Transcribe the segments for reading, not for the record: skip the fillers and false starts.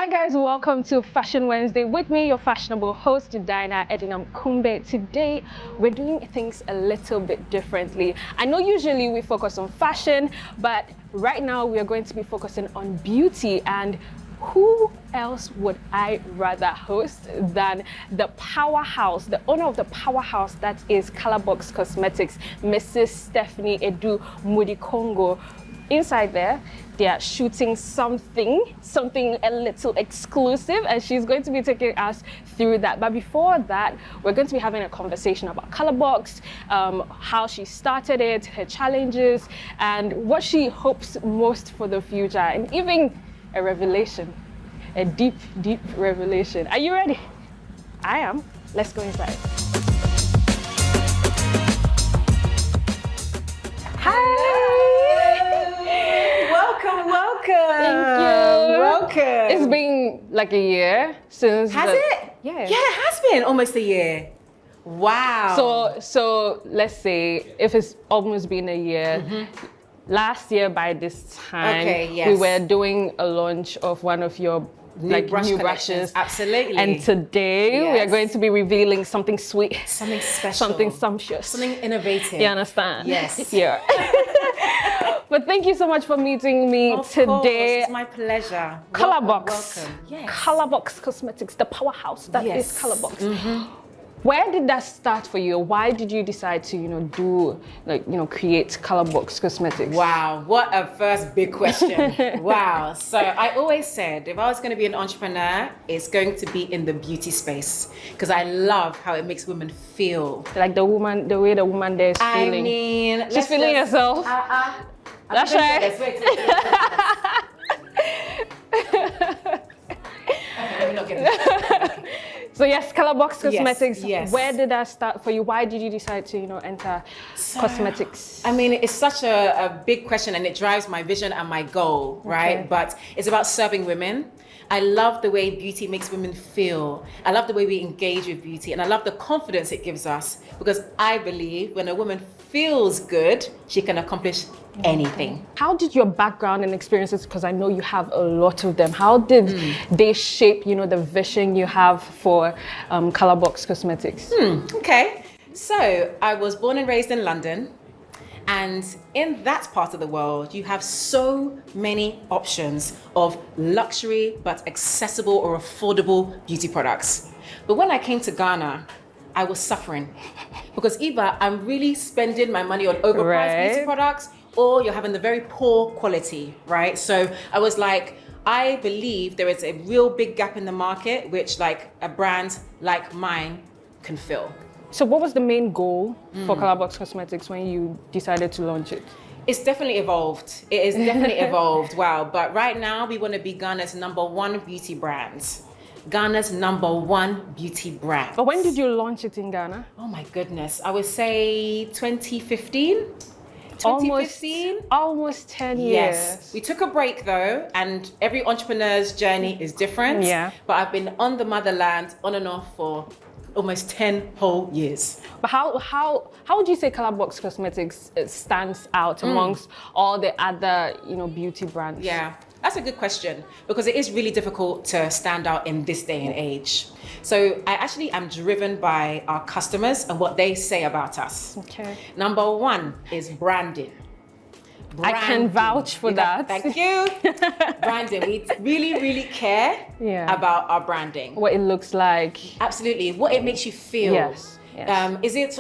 Hi guys, welcome to Fashion Wednesday with me, your fashionable host, Dinah Adu-Mudikongo. Today, we're doing things a little bit differently. I know usually we focus on fashion, but right now we are going to be focusing on beauty. And who else would I rather host than the powerhouse, the owner of the powerhouse that is Colorbox Cosmetics, Mrs. Stephanie Adu-Mudikongo. Inside there, they are shooting something a little exclusive, and she's going to be taking us through that. But before that, we're going to be having a conversation about Colorbox, how she started it, her challenges, and what she hopes most for the future, and even a revelation, a deep, deep revelation. Are you ready? I am. Let's go inside. Welcome. Thank you. Welcome. It's been like a year since. Has it? Yeah. Yeah, it has been almost a year. Wow. So let's say if it's almost been a year. Last year by this time, we were doing a launch of one of your new brushes. Absolutely. And today we are going to be revealing something sweet, something special, something sumptuous, something innovative. You understand? Yes. Yeah. But thank you so much for meeting me today. Course, it's my pleasure. Colorbox. Welcome. Yes. Colorbox Cosmetics, the powerhouse that is Colorbox. Where did that start for you? Why did you decide to, create Colorbox Cosmetics? Wow, what a first big question. Wow. So I always said, if I was going to be an entrepreneur, it's going to be in the beauty space, because I love how it makes women feel. Like the way the woman there is feeling. I mean, she's feeling herself. That's right. Okay, let me not get this. So yes, Colorbox Cosmetics. Yes. Where did that start for you? Why did you decide to, enter cosmetics? I mean, it's such a big question, and it drives my vision and my goal, right? Okay. But it's about serving women. I love the way beauty makes women feel. I love the way we engage with beauty, and I love the confidence it gives us, because I believe when a woman feels good, she can accomplish anything. How did your background and experiences, because I know you have a lot of them, how did they shape, the vision you have for Colorbox Cosmetics? Okay, so I was born and raised in London. And in that part of the world, you have so many options of luxury but accessible or affordable beauty products. But when I came to Ghana, I was suffering, because either I'm really spending my money on overpriced beauty products, or you're having the very poor quality, right? So I was like, I believe there is a real big gap in the market, which like a brand like mine can fill. So what was the main goal for Colorbox Cosmetics when you decided to launch it? It's definitely evolved. It is definitely evolved. Wow. But right now we want to be Ghana's #1 beauty brand. Ghana's #1 beauty brand. But when did you launch it in Ghana? Oh my goodness. I would say 2015. 2015? Almost 10 years. Yes. We took a break though, and every entrepreneur's journey is different. Yeah. But I've been on the motherland on and off for almost 10 whole years. But how would you say Colorbox Cosmetics stands out amongst all the other beauty brands? Yeah, that's a good question, because it is really difficult to stand out in this day and age. So I actually am driven by our customers and what they say about us. Okay. #1 is branding. I can vouch for that. Thank you. Branding. We really, really care about our branding. What it looks like. Absolutely. What it makes you feel. Yes. Is it,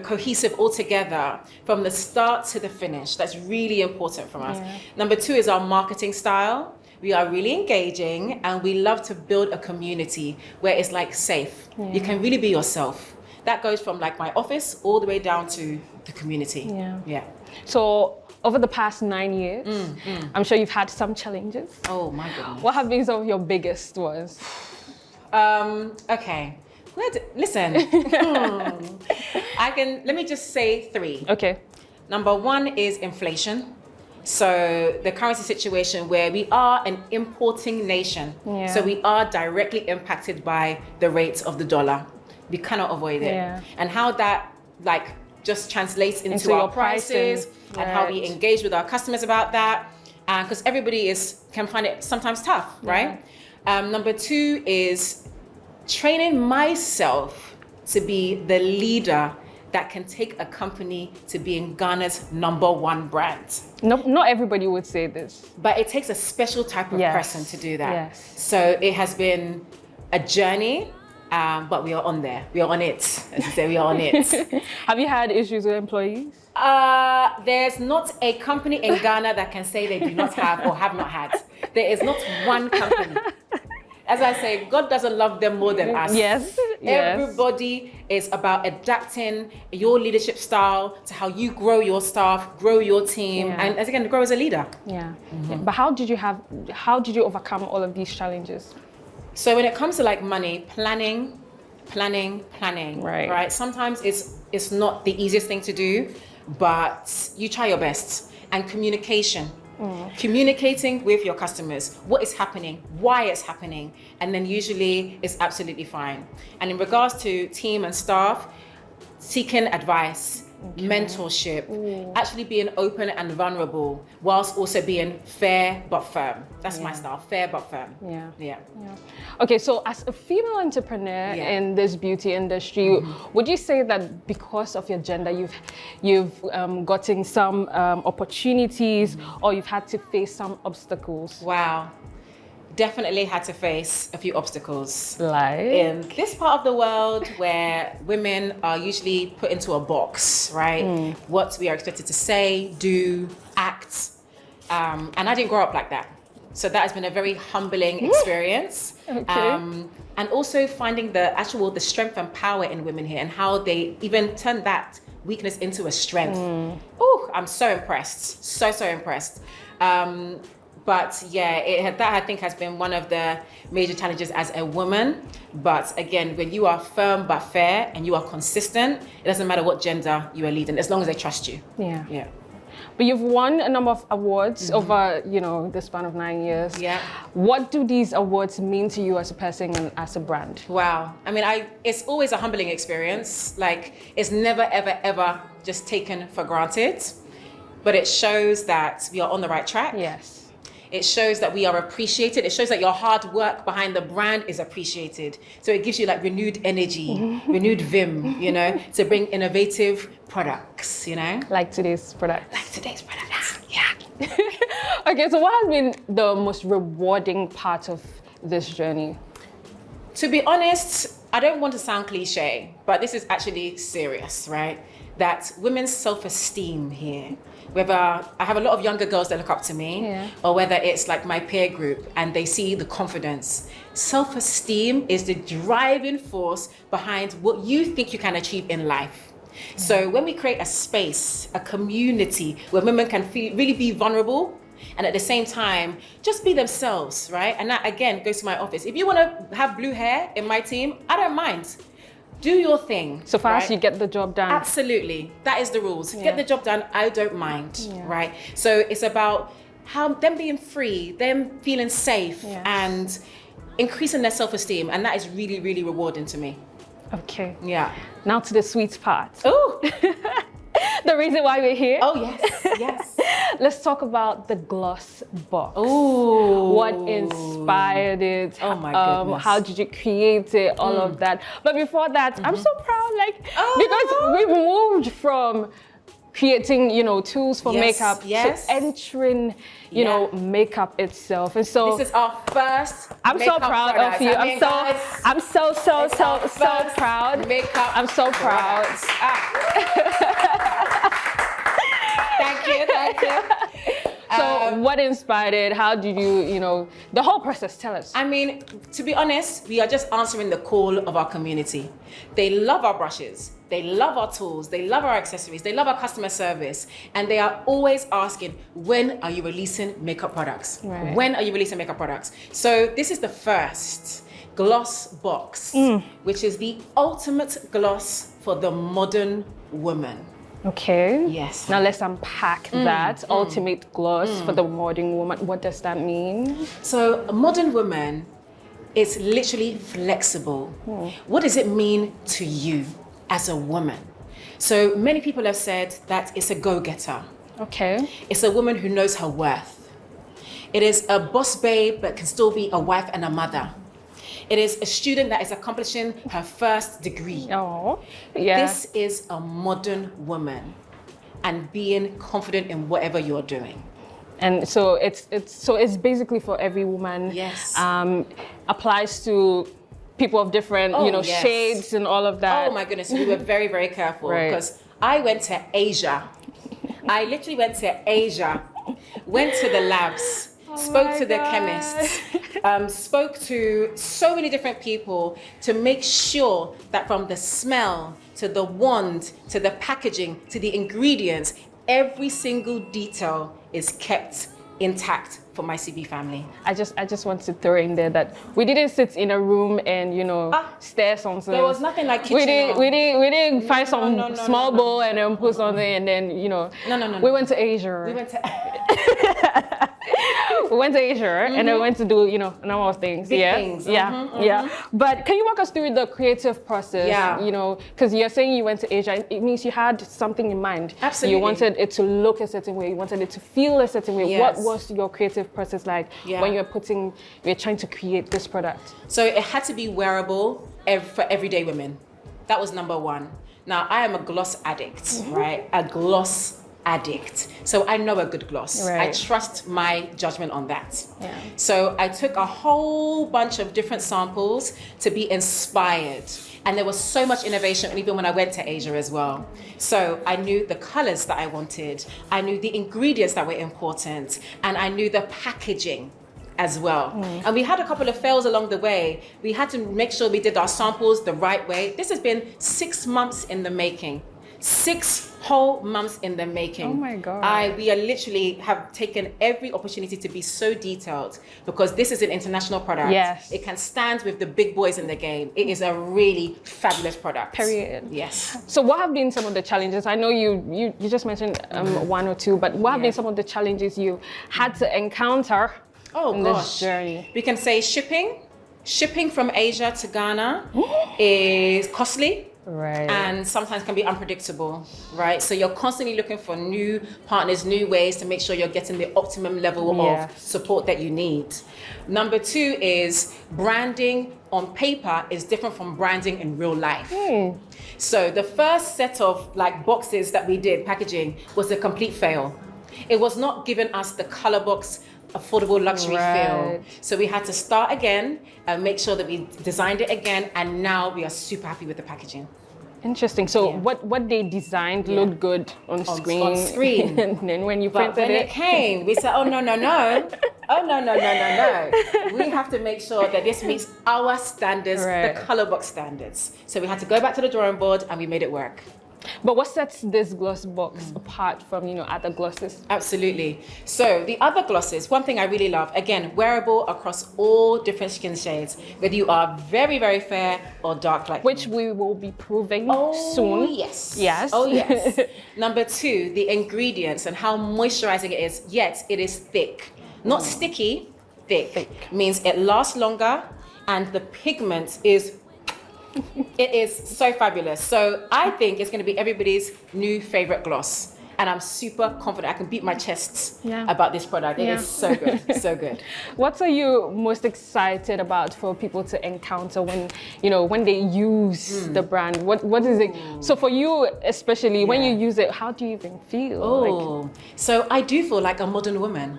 cohesive altogether from the start to the finish? That's really important from us. #2 is our marketing style. We are really engaging, and we love to build a community where it's like safe. You can really be yourself. That goes from like my office all the way down to the community. Yeah. So over the past 9 years, I'm sure you've had some challenges. Oh my goodness. What have been some of your biggest ones? Okay. Listen. Let me just say 3. Okay. #1 is inflation. So the currency situation where we are an importing nation. So we are directly impacted by the rates of the dollar. We cannot avoid it. And how that just translates into our prices and how we engage with our customers about that. Because everybody can find it sometimes tough, right? Number 2 is training myself to be the leader that can take a company to being Ghana's #1 brand. No, not everybody would say this. But it takes a special type of Yes. person to do that. Yes. So it has been a journey, but we are on there. We are on it. As you say, we are on it. Have you had issues with employees? There's not a company in Ghana that can say they do not have or have not had. There is not one company. As I say, God doesn't love them more than us. Yes. Everybody is about adapting your leadership style to how you grow your staff, grow your team, Yeah. and as again, grow as a leader. Yeah. But how did you overcome all of these challenges? So when it comes to like money, planning, Right. right? Sometimes it's not the easiest thing to do, but you try your best. And communication. Communicating with your customers, what is happening, why it's happening, and then usually it's absolutely fine. And in regards to team and staff, seeking advice, mentorship, actually being open and vulnerable, whilst also being fair but firm. That's my style, fair but firm. Yeah. Okay, so as a female entrepreneur in this beauty industry, would you say that because of your gender, you've gotten some opportunities, or you've had to face some obstacles? Wow. Definitely had to face a few obstacles. Like? In this part of the world where women are usually put into a box, right? What we are expected to say, do, act. And I didn't grow up like that. So that has been a very humbling experience. Okay. And also finding the strength and power in women here and how they even turn that weakness into a strength. Oh, I'm so impressed. So impressed. But yeah, that I think has been one of the major challenges as a woman. But again, when you are firm but fair and you are consistent, it doesn't matter what gender you are leading, as long as they trust you. Yeah. But you've won a number of awards over, the span of 9 years. Yeah. What do these awards mean to you as a person and as a brand? Wow. I mean, it's always a humbling experience. Like, it's never, ever, ever just taken for granted. But it shows that we are on the right track. Yes. It shows that we are appreciated. It shows that your hard work behind the brand is appreciated. So it gives you like renewed energy, renewed vim, to bring innovative products, Like today's product. Like today's products, yeah. Okay, so what has been the most rewarding part of this journey? To be honest, I don't want to sound cliche, but this is actually serious, right? That women's self-esteem here, whether I have a lot of younger girls that look up to me, or whether it's like my peer group and they see the confidence. Self-esteem is the driving force behind what you think you can achieve in life. So when we create a space, a community where women can really be vulnerable, and at the same time, just be themselves, right? And that again goes to my office. If you want to have blue hair in my team, I don't mind. Do your thing. So far as right? you get the job done. Absolutely. That is the rules. Get the job done, I don't mind, right? So it's about them being free, them feeling safe, and increasing their self-esteem. And that is really, really rewarding to me. Okay. Yeah. Now to the sweet part. Oh. The reason why we're here. Oh, yes. Let's talk about the gloss box. Oh. What inspired it? Oh my goodness. How did you create it? All of that. But before that, I'm so proud, because we've moved from creating, tools for makeup to entering, makeup itself. And so this is our first I'm so proud product. of you. I'm so proud. Makeup. I'm so proud. Thank you. So what inspired it? How did you, the whole process, tell us. I mean, to be honest, we are just answering the call of our community. They love our brushes. They love our tools. They love our accessories. They love our customer service. And they are always asking, when are you releasing makeup products? Right. When are you releasing makeup products? So this is the first gloss box, which is the ultimate gloss for the modern woman. Okay. Yes. Now let's unpack that ultimate gloss for the modern woman. What does that mean? So a modern woman is literally flexible. What does it mean to you as a woman? So many people have said that it's a go-getter. Okay. It's a woman who knows her worth. It is a boss babe, but can still be a wife and a mother. It is a student that is accomplishing her first degree. Oh, yeah. This is a modern woman and being confident in whatever you're doing. And so it's basically for every woman. Yes. Applies to people of different, Yes. shades and all of that. Oh my goodness, we were very, very careful Right. because I went to Asia. I literally went to Asia, went to the labs, spoke to the chemists, spoke to so many different people to make sure that from the smell to the wand to the packaging to the ingredients, every single detail is kept intact for my CB family. I just want to throw in there that we didn't sit in a room and stare something. There was nothing like kitchen. We didn't find some small no. bowl and then put something and then No. We went to Asia. We went to We went to Asia and then went to do a number of things. Big yeah, things. Yeah. But can you walk us through the creative process? Yeah. Because you're saying you went to Asia, it means you had something in mind. Absolutely. You wanted it to look a certain way. You wanted it to feel a certain way. Yes. What was your creative process like when you're trying to create this product? So it had to be wearable for everyday women. That was number one. Now, I am a gloss addict, right? A gloss addict. So I know a good gloss. Right. I trust my judgment on that. Yeah. So I took a whole bunch of different samples to be inspired. And there was so much innovation even when I went to Asia as well. So I knew the colors that I wanted. I knew the ingredients that were important. And I knew the packaging as well. And we had a couple of fails along the way. We had to make sure we did our samples the right way. This has been 6 months in the making. 6 whole months in the making. Oh my God. We are literally have taken every opportunity to be so detailed because this is an international product. Yes. It can stand with the big boys in the game. It is a really fabulous product. Period. Yes. So what have been some of the challenges? I know you just mentioned one or two, but what have been some of the challenges you had to encounter in this journey? We can say shipping. Shipping from Asia to Ghana is costly. Right. And sometimes can be unpredictable, right? So you're constantly looking for new partners, new ways to make sure you're getting the optimum level of support that you need. Number 2 is branding on paper is different from branding in real life. So the first set of boxes that we did, packaging, was a complete fail. It was not giving us the Colorbox affordable luxury feel. So we had to start again and make sure that we designed it again, and now we are super happy with the packaging. Interesting. So what they designed looked good on screen. On screen. And then when you But printed when it came, we said, oh no. Oh no. We have to make sure that this meets our standards, the Colorbox standards. So we had to go back to the drawing board and we made it work. But what sets this gloss box apart from, other glosses? Absolutely. So the other glosses, one thing I really love, again, wearable across all different skin shades, whether you are very, very fair or dark like Which me. we will be proving Oh, soon. yes. Yes. Oh, yes. Number 2, the ingredients and how moisturizing it is, yet it is thick. Not sticky, thick. Means it lasts longer and the pigment is it is so fabulous. So I think it's going to be everybody's new favorite gloss. And I'm super confident. I can beat my chest about this product. It is so good, so good. What are you most excited about for people to encounter when, when they use the brand? What is it? So for you, especially when you use it, how do you even feel? Oh, so I do feel like a modern woman.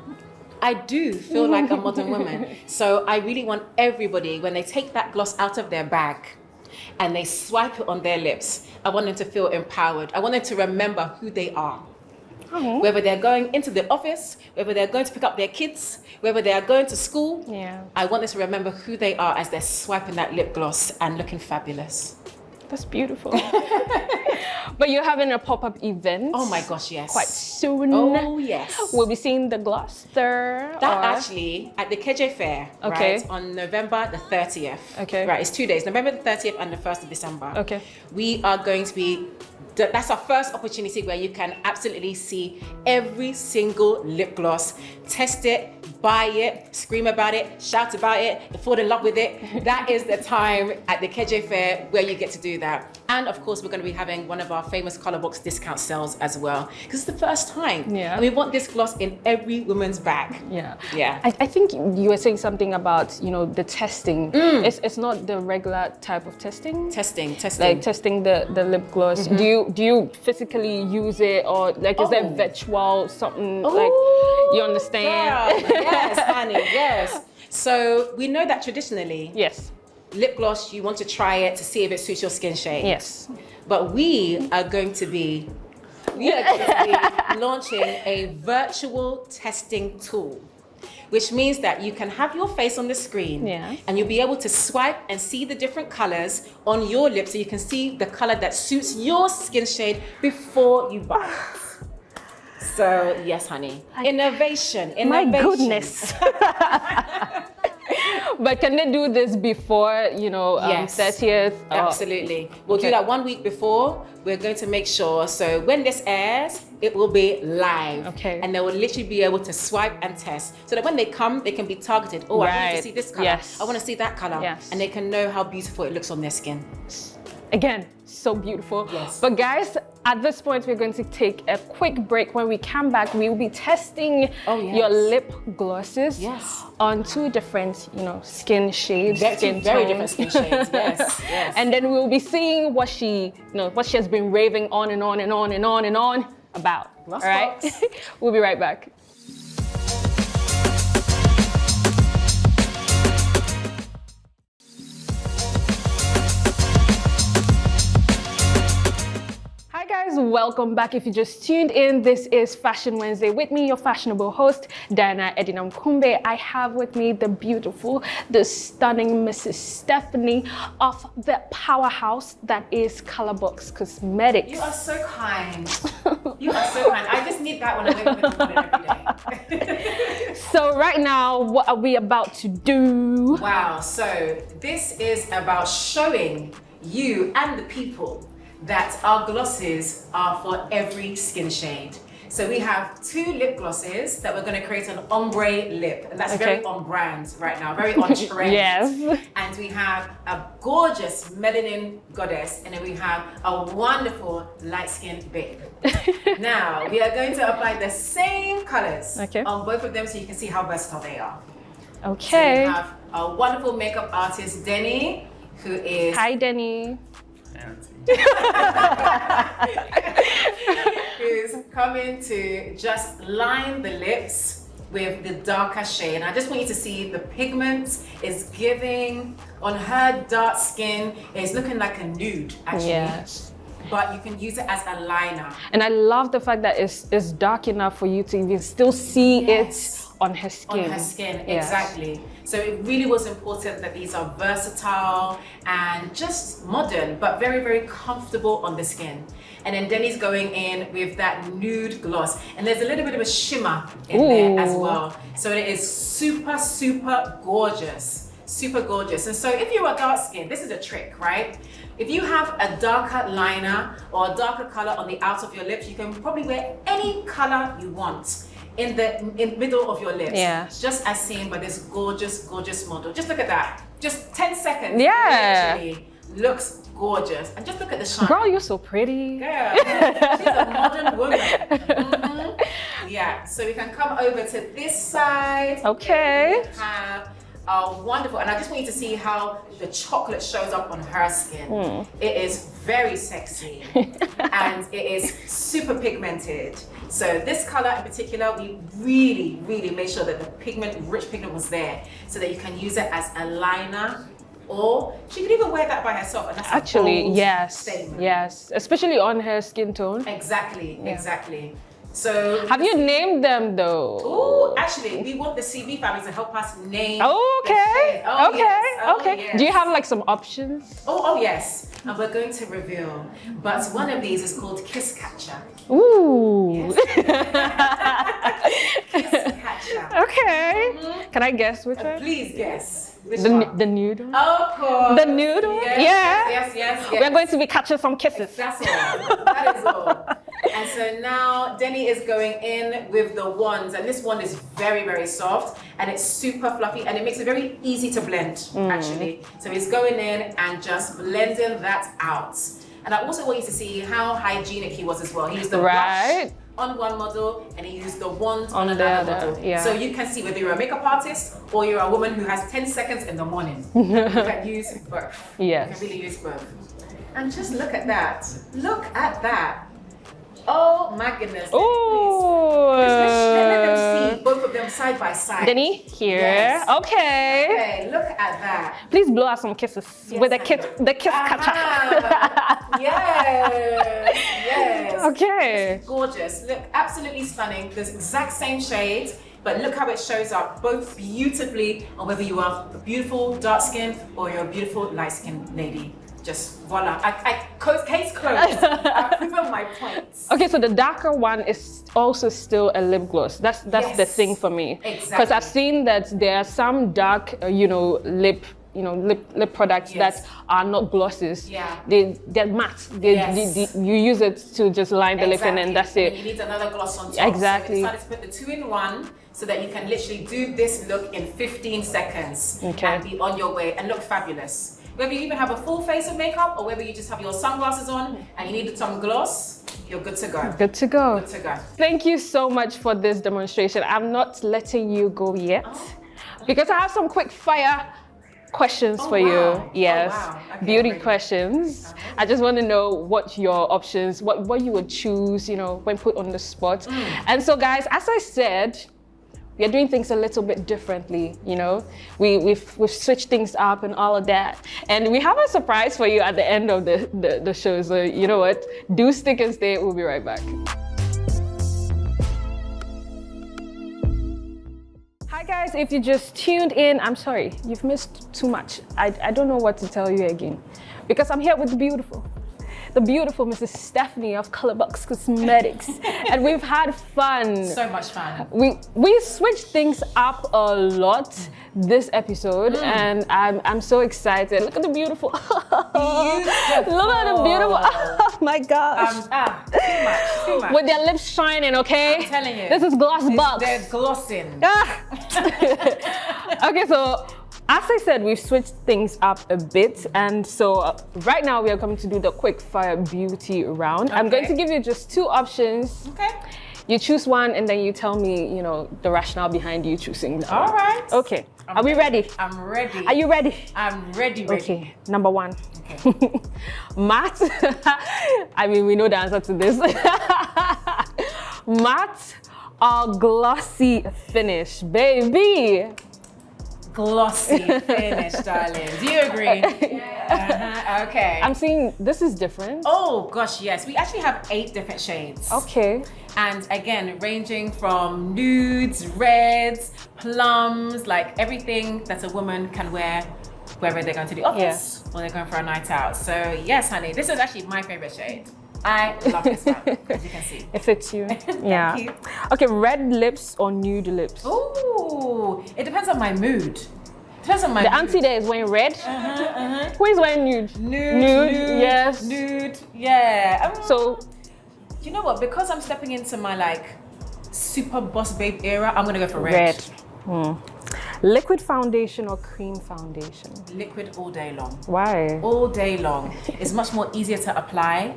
I do feel like a modern woman. So I really want everybody, when they take that gloss out of their bag, and they swipe it on their lips, I want them to feel empowered. I want them to remember who they are. Whether they're going into the office, whether they're going to pick up their kids, whether they are going to school, I want them to remember who they are as they're swiping that lip gloss and looking fabulous. That's beautiful. But you're having a pop-up event. Oh my gosh, yes. Quite soon. Oh yes. We'll be seeing the gloss there. Actually at the KJ Fair, right, on November the 30th. Okay. Right, it's 2 days, November the 30th and the 1st of December. Okay. We are going to be That's our first opportunity where you can absolutely see every single lip gloss, test it, buy it, scream about it, shout about it, fall in love with it. That is the time at the KJ Fair where you get to do that. And of course, we're going to be having one of our famous Colorbox discount sales as well, because it's the first time. Yeah. And we want this gloss in every woman's bag. Yeah. Yeah. I think you were saying something about, you know, the testing. It's not the regular type of testing. Testing. Like testing the lip gloss. Do you physically use it, or like is there virtual something like you understand? Girl. Yes, honey, yes. So we know that traditionally, Yes. lip gloss, you want to try it to see if it suits your skin shade. Yes. But we are going to be launching a virtual testing tool, which means that you can have your face on the screen and you'll be able to swipe and see the different colors on your lips, so you can see the color that suits your skin shade before you buy it. So yes, honey, innovation. My goodness. But can they do this before, you know, yes, 30th? Absolutely. We'll do that 1 week before. We're going to make sure, so when this airs, it will be live. Okay. And they will literally be able to swipe and test, so that when they come, they can be targeted. Oh, I want to see this color. Yes. I want to see that color. Yes. And they can know how beautiful it looks on their skin. Again, so beautiful. Yes. But guys, at this point, we're going to take a quick break. When we come back, we will be testing your lip glosses on 2 different, you know, skin shades, Very different skin shades. Yes, yes. And then we'll be seeing what she, you know, what she has been raving on and on and on and on and on about. Lost all right? box. We'll be right back. Welcome back. If you just tuned in, this is Fashion Wednesday with me, your fashionable host, Diana Adu-Mudikongo. I have with me the beautiful, the stunning Mrs. Stephanie of the powerhouse that is Colorbox Cosmetics. You are so kind. You are so kind. I just need that when I wake up in the morning every day. So right now, what are we about to do? Wow, so this is about showing you and the people that our glosses are for every skin shade. So we have 2 lip glosses that we're going to create an ombre lip, and that's very on brand right now, very on trend. Yes. And we have a gorgeous melanin goddess, and then we have a wonderful light-skinned babe. Now we are going to apply the same colors on both of them, so you can see how versatile they are. Okay. So we have a wonderful makeup artist, Denny, who is... Hi, Denny. Who's coming to just line the lips with the darker shade. And I just want you to see the pigment is giving on her dark skin. It's looking like a nude, actually. Yes. But you can use it as a liner. And I love the fact that it's dark enough for you to even still see it on her skin. On her skin, exactly. So it really was important that these are versatile and just modern, but very, very comfortable on the skin. And then Denny's going in with that nude gloss. And there's a little bit of a shimmer in there as well. So it is super, super gorgeous. Super gorgeous. And so if you're a dark skin, this is a trick, right? If you have a darker liner or a darker color on the outer of your lips, you can probably wear any color you want in the middle of your lips. Yeah. Just as seen by this gorgeous, gorgeous model. Just look at that. Just 10 seconds. Yeah. Literally looks gorgeous. And just look at the shine. Girl, you're so pretty. Girl, she's a modern woman. Yeah, so we can come over to this side. Okay. We have wonderful, and I just want you to see how the chocolate shows up on her skin. It is very sexy and it is super pigmented. So this color in particular, we really, really made sure that the rich pigment was there, so that you can use it as a liner, or she could even wear that by herself, and that's actually a bold statement. Yes, especially on her skin tone. Exactly, exactly. So have you named them though? Oh, actually, we want the CB family to help us name. Okay. Oh, okay. Yes. Oh, okay. Yes. Do you have like some options? Oh, yes. And we're going to reveal. But one of these is called Kiss Catcher. Ooh. Yes. Kiss Catcher. Okay. Can I guess which one? Please guess. Which one? The nude one? Of course. The nude one? Yes, yes. We're going to be catching some kisses. That's all. That is all. And so now Denny is going in with the wand, and this wand is very, very soft, and it's super fluffy, and it makes it very easy to blend, actually. So he's going in and just blending that out. And I also want you to see how hygienic he was as well. He used the brush on one model, and he used the wand on another model. Yeah. So you can see whether you're a makeup artist or you're a woman who has 10 seconds in the morning. You can use both. Yes. You can really use both. And just look at that. Look at that. Oh my goodness. Oh. Let them see both of them side by side. Denny, here. Yes. Okay. Okay, look at that. Please blow out some kisses with the kiss catcher. Yes, yes. Okay. It's gorgeous. Look, absolutely stunning. The exact same shade, but look how it shows up both beautifully on whether you are a beautiful dark skin or you're a beautiful light skinned lady. Just voila. Case closed. I've proven my points. Okay, so the darker one is also still a lip gloss. That's the thing for me. Exactly. Because I've seen that there are some dark, lip products that are not glosses. Yeah. They're matte. You use it to just line the lip in, and that's it. And you need another gloss on top. Exactly. So we decided to put the 2-in-1 so that you can literally do this look in 15 seconds and be on your way and look fabulous. Whether you even have a full face of makeup or whether you just have your sunglasses on and you need some gloss, you're good to go. Good to go. Good to go. Thank you so much for this demonstration. I'm not letting you go yet because I have some quick fire questions for you. Yes. Okay, beauty questions. I just want to know what your options, what you would choose, when put on the spot. And so guys, as I said, we are doing things a little bit differently, We've switched things up and all of that. And we have a surprise for you at the end of the show. So you know what? Do stick and stay. We'll be right back. Hi guys, if you just tuned in, I'm sorry, you've missed too much. I don't know what to tell you again because I'm here with the beautiful Mrs. Stephanie of Colorbox Cosmetics. And we've had fun. So much fun. We switched things up a lot this episode and I'm so excited. Look at the beautiful. Look at the beautiful. Oh my gosh. Too much. With their lips shining, okay? I'm telling you. This is gloss box. They're glossing. Okay, so as I said, we've switched things up a bit, and so right now we are going to do the quick fire beauty round. I'm going to give you just 2 options. Okay. You choose one, and then you tell me, the rationale behind you choosing that. All right. Okay. Are we ready? I'm ready. Are you ready? I'm ready. Okay. Number 1. Okay. Matte. I mean, we know the answer to this. Matte or glossy finish, baby? Glossy finish, darling. Do you agree? Yeah. Okay. I'm seeing this is different. Oh gosh, yes. We actually have 8 different shades. Okay. And again, ranging from nudes, reds, plums, like everything that a woman can wear whether they're going to the office or they're going for a night out. So yes, honey, this is actually my favorite shade. I love this one, as you can see. It fits you. Yeah. Thank you. Okay, red lips or nude lips? Ooh, it depends on my mood. Depends on my The mood. auntie there is wearing red. Who is wearing nude? Nude, yes. Nude, yeah. So, you know what? Because I'm stepping into my super boss babe era, I'm gonna go for red. Liquid foundation or cream foundation? Liquid all day long. Why? All day long. It's much more easier to apply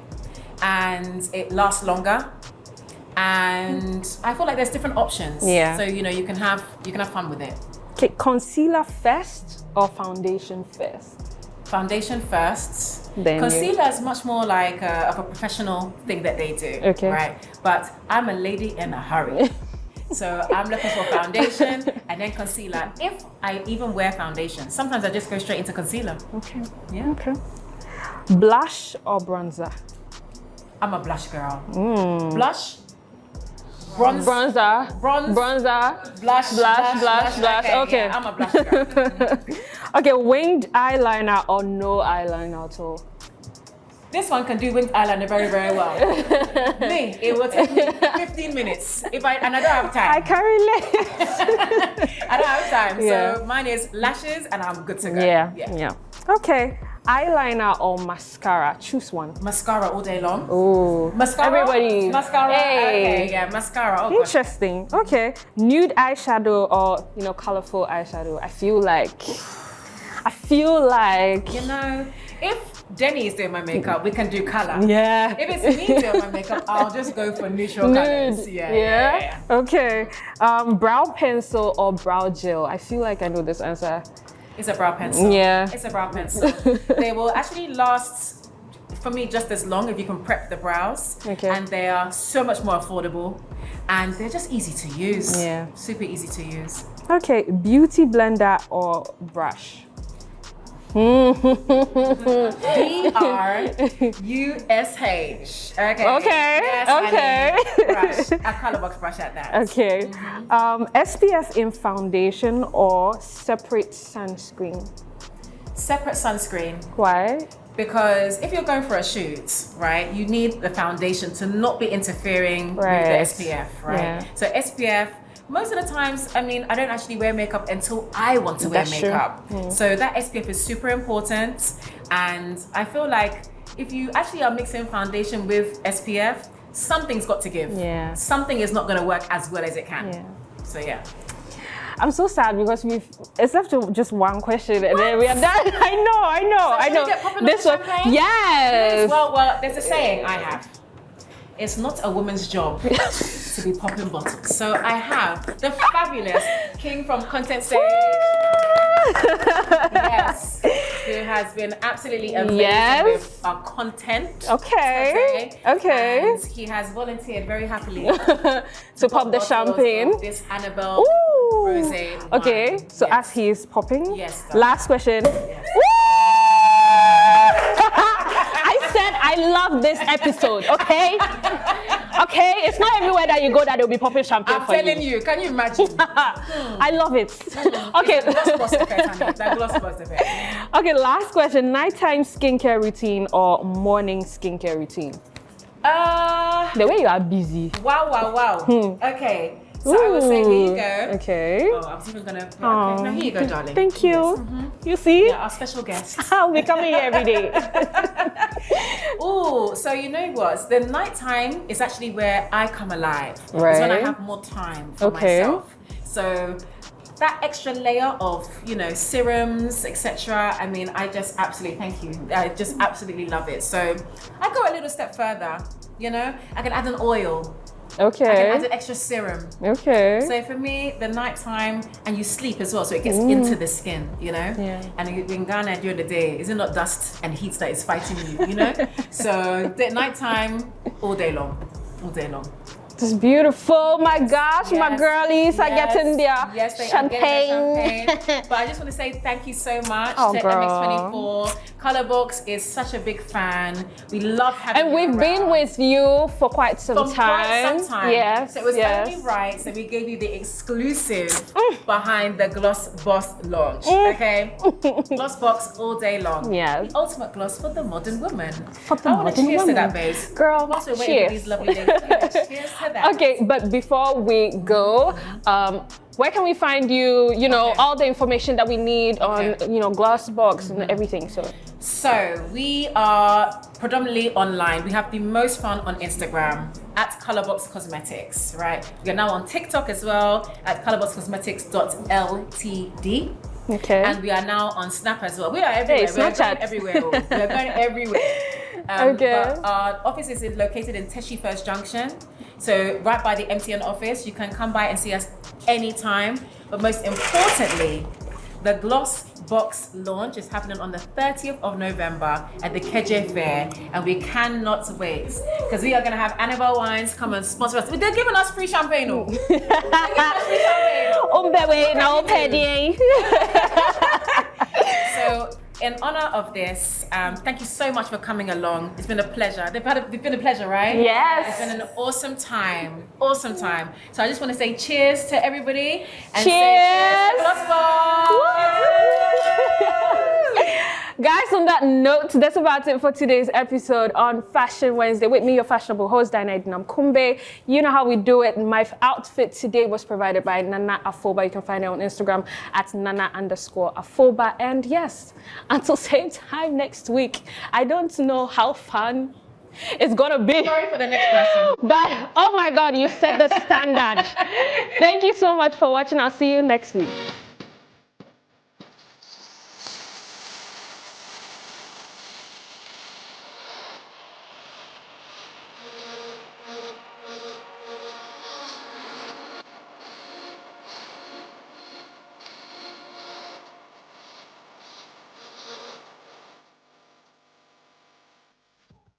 and it lasts longer. And I feel like there's different options. Yeah. So you can have fun with it. Okay, concealer first or foundation first? Foundation first. Then concealer is much more like of a professional thing that they do. Okay. Right. But I'm a lady in a hurry. So I'm looking for foundation and then concealer. If I even wear foundation, sometimes I just go straight into concealer. Okay. Yeah. Okay. Blush or bronzer? I'm a blush girl. Blush. Bronze. Bronzer. Bronze. Bronzer. Blush. Okay. Yeah, I'm a blush girl. Okay, winged eyeliner or no eyeliner at all? This one can do winged eyeliner very, very well. Me, it will take me 15 minutes and I don't have time. I can relate. I don't have time. Yeah. So mine is lashes and I'm good to go. Yeah. Okay. Eyeliner or mascara? Choose one. Mascara all day long. Oh, Mascara? Everybody. Mascara? Hey. Okay, yeah, mascara. Oh, gosh. Interesting. Okay. Nude eyeshadow or, colorful eyeshadow? I feel like, You know, if Denny is doing my makeup, we can do color. yeah. If it's me doing my makeup, I'll just go for neutral colors. Yeah. Okay. Brow pencil or brow gel? I feel like I know this answer. It's a brow pencil. Yeah. It's a brow pencil. They will actually last, for me, just as long if you can prep the brows. Okay. And they are so much more affordable. And they're just easy to use. Yeah. Super easy to use. Okay. Beauty blender or brush? BRUSH. Okay. Okay. Yes, Okay. honey. Brush. A Colorbox brush at that. Okay. SPF in foundation or separate sunscreen? Separate sunscreen. Why? Because if you're going for a shoot, right, you need the foundation to not be interfering Right. with the SPF, right? Yeah. So SPF, most of the times, I mean, I don't actually wear makeup until I want to wear That's true. makeup. So that SPF is super important. And I feel like if you actually are mixing foundation with SPF, something's got to give. Yeah. Something is not going to work as well as it can. Yeah. So yeah. I'm so sad because it's left to just one question and then we are done. I know. should we get popping This off one, the champagne? yes. Well, there's a saying I have. It's not a woman's job to be popping bottles. So I have the fabulous King from Content Stage. Yes, who has been absolutely amazing Yes. with our content. Okay. today. Okay. And he has volunteered very happily To pop the bottles champagne. of this Annabelle Ooh. Rosé wine. Okay, so Yes. as he is popping, Yes, darling. last question. Yes. Woo! I said I love this episode, okay? Okay, it's not everywhere that you go that they'll be popping champagne I'm for telling you, can you imagine? I love it. Okay. Gloss boss effect, honey. That gloss boss effect. Okay, last question. Nighttime skincare routine or morning skincare routine? The way you are busy. Wow. Okay. So I would say, here you go. Okay. Oh, I was even gonna. Okay. Now here you go, darling. Thank you. You see? Yeah, our special guest. I'll be coming here every day. Oh, so you know what? The nighttime is actually where I come alive. It's when I Right. have more time for Okay. myself. So that extra layer of, serums, etc. I mean, I just absolutely, thank you. I just absolutely love it. So I go a little step further, I can add an oil. I can add Okay. an extra serum. Okay. So for me, the nighttime, and you sleep as well, so it gets into the skin, Yeah. And in Ghana during the day, is it not dust and heat that is fighting you, So the nighttime, all day long. It's beautiful. My gosh, my Yes, girlies are yes, getting their yes, they are champagne. getting their champagne. But I just want to say thank you so much Oh, to girl. MX24. Colorbox is such a big fan. We love having And you we've been around. with you for quite some For time. quite some time. Yes. So it was yes. only right. So we gave you the exclusive behind the Gloss Boss launch. Okay? Gloss Box all day long. Yes. The ultimate gloss for the modern woman. For the I want to modern cheers woman. to that, babes. Girl, Whilst we're waiting cheers. for these lovely ladies. Cheers to that. Okay, but before we go, where can we find you? All the information that we need on, Gloss Box and everything. So we are predominantly online. We have the most fun on Instagram at Colorbox Cosmetics, right? We are now on TikTok as well at colorboxcosmetics.ltd. Okay. And we are now on Snap as well. We are everywhere. Hey, we are Snapchat. going everywhere. We are going everywhere. Okay. But our office is located in Teshi First Junction. So right by the MTN office, you can come by and see us anytime. But most importantly, the Gloss Box launch is happening on the 30th of November at the Keje Fair, and we cannot wait because we are going to have Annabelle Wines come and sponsor us. They're giving us free champagne. They're giving us free champagne. So in honor of this, thank you so much for coming along. It's been a pleasure. It's been a pleasure, right? Yes. It's been an awesome time. Awesome time. So I just want to say cheers to everybody. And Cheers. Say cheers to Gloss Box. Guys, on that note, that's about it for today's episode on Fashion Wednesday. With me, your fashionable host, Adu-Mudikongo. You know how we do it. My outfit today was provided by Nana Afoba. You can find her on Instagram at Nana_Afoba. And yes, until same time next week. I don't know how fun it's gonna be. Sorry for the next person. But oh my God, you set the standard. Thank you so much for watching. I'll see you next week.